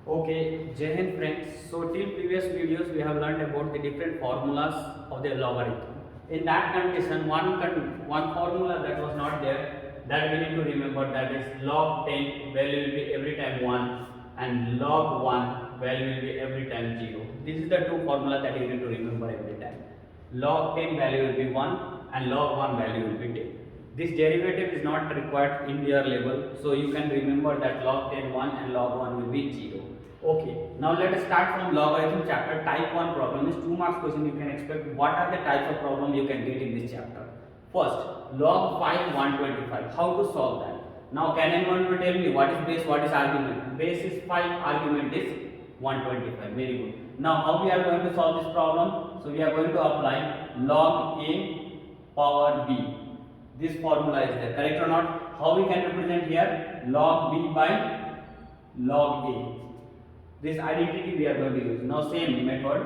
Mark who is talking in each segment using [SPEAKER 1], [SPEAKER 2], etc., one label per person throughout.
[SPEAKER 1] Okay, Jai Hind friends. So till previous videos we have learned about the different formulas of the logarithm. In that condition, one formula that was not there, that we need to remember, that is log 10 value will be every time 1 and log 1 value will be every time 0. This is the two formula that you need to remember every time. Log 10 value will be 1 and log 1 value will be 10. This derivative is not required in your level, so you can remember that log 10 1 and log 1 will be 0. Okay, now let us start from logarithm chapter. Type 1 problem is 2 marks question. You can expect what are the types of problem you can get in this chapter. First, log 5 125. How to solve that? Now can anyone tell me what is base, what is argument? Base is 5, argument is 125. Very good. Now how we are going to solve this problem? So we are going to apply log a power b. This formula is there, correct or not? How we can represent here? Log b by log a. This identity we are going to use. Now same method,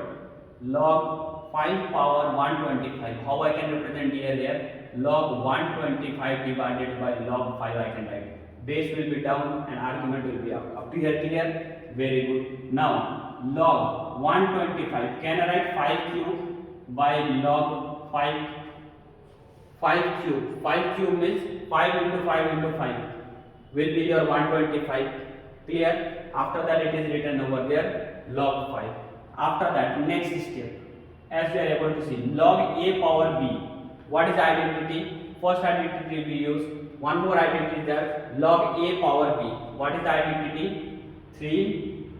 [SPEAKER 1] log 5 power 125. How I can represent here? Log 125 divided by log 5 I can write. Base will be down and argument will be up. Up to here clear? Very good. Now log 125, can I write 5 cube by log 5? 5 cube. 5 cube means 5 into 5 into 5 will be your 125. Clear? After that it is written over there log 5. After that next step, as we are able to see, log a power b. What is identity? First identity we use. One more identity is there, log a power b. What is the identity? 3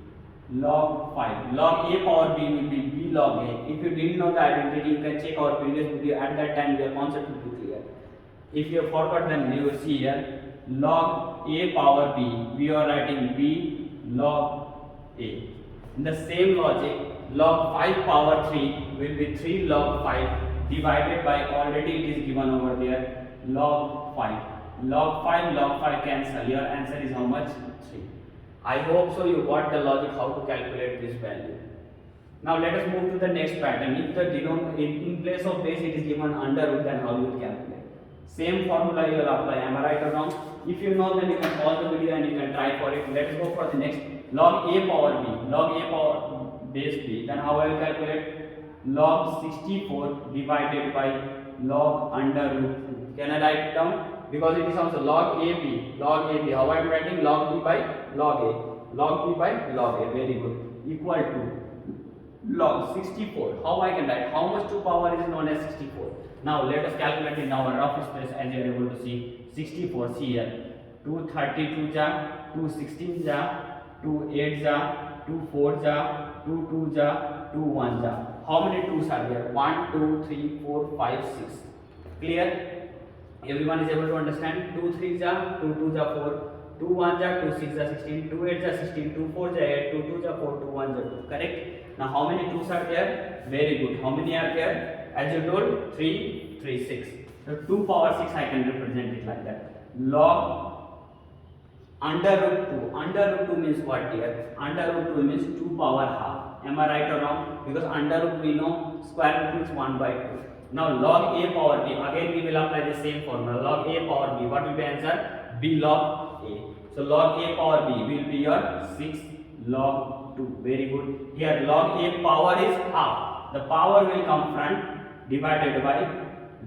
[SPEAKER 1] log 5. Log a power b will be b log a. If you didn't know the identity, you can check our previous video. At that time your concept will be clear. If you have forgot, then you will see here log a power b. We are writing b log a. In the same logic, log 5 power 3 will be 3 log 5 divided by, already it is given over there, log 5. Log 5 cancel. Your answer is how much? 3. I hope so you got the logic how to calculate this value. Now let us move to the next pattern. If the in place of base it is given under root, then how you will calculate? Same formula you will apply. Am I right or wrong? If you know, then you can pause the video and you can try for it. Let us go for the next. Log a power b. Log a power base b. Then how I will calculate? Log 64 divided by log under root 2. Can I write it down? Because it is also log a b. Log a b. How I am writing? Log b by log a. Log b by log a. Very good. Equal to log 64. How I can write? How much to power is known as 64? Now let us calculate in our rough space, as you are able to see. 64, see here. 232 ja, 216 ja, 28 ja, 24 ja, 22 ja, 21 ja. How many 2s are there? 1, 2, 3, 4, 5, 6. Clear? Everyone is able to understand? 2 3 ja, 2 2 ja 4, 2 1 ja, 2 6 ja 16, 2 8 ja 16, 2 4 ja 8, 2 2 ja 4, 2 1 ja 2. Correct? Now how many 2s are there? Very good. How many are there? As you told, 3, 3, 6. So 2 power 6 I can represent it like that. Log under root 2. Under root 2 means what here? Under root 2 means 2 power half. Am I right or wrong? Because under root we know square root means 1 by 2. Now log a power b. Again we will apply the same formula. Log a power b. What will be answer? B log a. So log a power b will be your 6 log 2. Very good. Here log a power is half. The power will come front divided by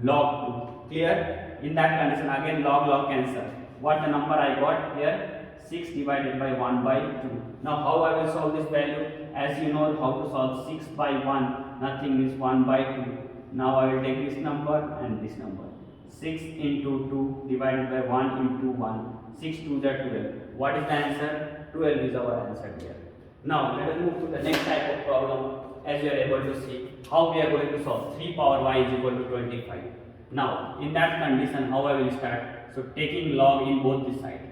[SPEAKER 1] log 2. Clear? In that condition again log cancel. What the number I got here? 6 divided by 1 by 2. Now how I will solve this value? As you know how to solve 6 by 1, nothing is 1 by 2. Now I will take this number and this number. 6 into 2 divided by 1 into 1. 6 2 is 12. What is the answer? 12 is our answer here. Now let us move to the next type of problem. As you are able to see how we are going to solve 3 power y is equal to 25. Now in that condition how I will start? So taking log in both the sides.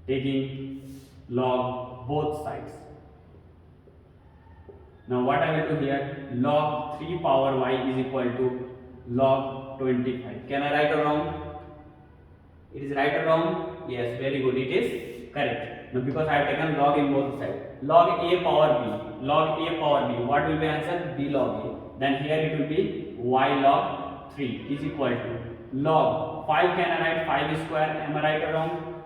[SPEAKER 1] Taking log both sides. Now what I will do here? Log 3 power y is equal to log 25. Can I write or wrong? It is right or wrong? Yes, very good. It is correct. Now because I have taken log in both sides. Log a power b. Log a power b. What will be answer? B log a. Then here it will be y log 3 is equal to log 5. Can I write 5 square? Am I right or wrong?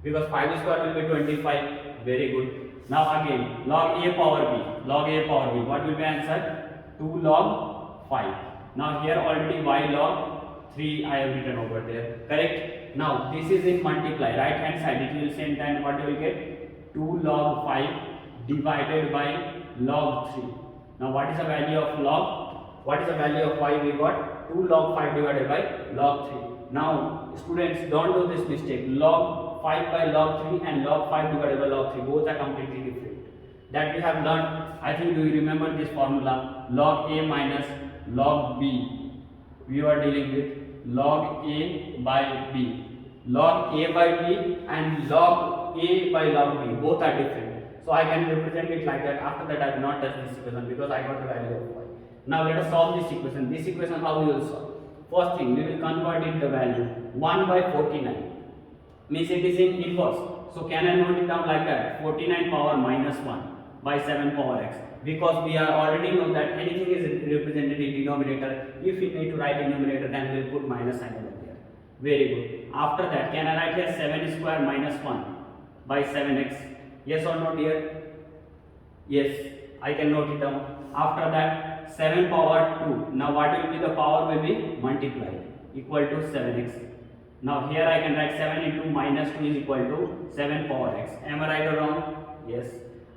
[SPEAKER 1] because 5 square will be 25. Very good. Now again, log a power b. Log a power b. What will be answer? 2 log 5. Now here already y log 3 I have written over there. Correct? Now this is in multiply. Right hand side it will send, then what you will get? 2 log 5 divided by log 3. Now what is the value of log? What is the value of y? We got 2 log 5 divided by log 3. Now students, don't do this mistake. Log 5 by log 3 and log 5 divided by log 3, both are completely different. That we have learned. I think do you remember this formula? Log a minus log b. We are dealing with log a by b. Log a by b and log a by log b, both are different. So I can represent it like that. After that I will not touch this equation because I got the value of y. Now let us solve this equation. This equation how we will solve? First thing, we will convert it the value 1 by 49. Means it is in inverse. So can I note it down like that? 49 power minus 1 by 7 power x. Because we are already know that anything is represented in denominator. If we need to write in numerator, then we will put minus sign over there. Very good. After that, can I write here 7 square minus 1 by 7x? Yes or no, dear? Yes, I can note it down. After that, 7 power 2. Now what will be the power? Will be multiplied, equal to 7x. Now here I can write 7 into minus 2 is equal to 7 power x. Am I right or wrong? Yes.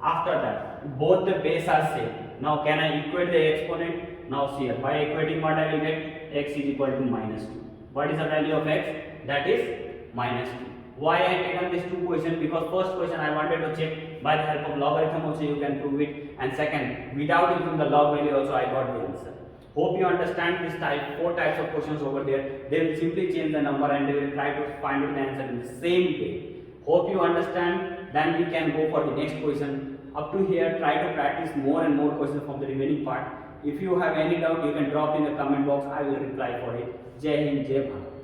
[SPEAKER 1] After that, both the base are same. Now can I equate the exponent? Now see here, by equating what I will get? X is equal to minus 2. What is the value of x? That is minus 2. Why I taken these two questions? Because first question I wanted to check by the help of logarithm also you can prove it, and second, without using the log value also I got the answer. Hope you understand this type, 4 types of questions over there. They will simply change the number and they will try to find the answer in the same way. Hope you understand. Then we can go for the next question. Up to here, try to practice more and more questions from the remaining part. If you have any doubt, you can drop in the comment box. I will reply for it. Jai Hind, Jai Bharat.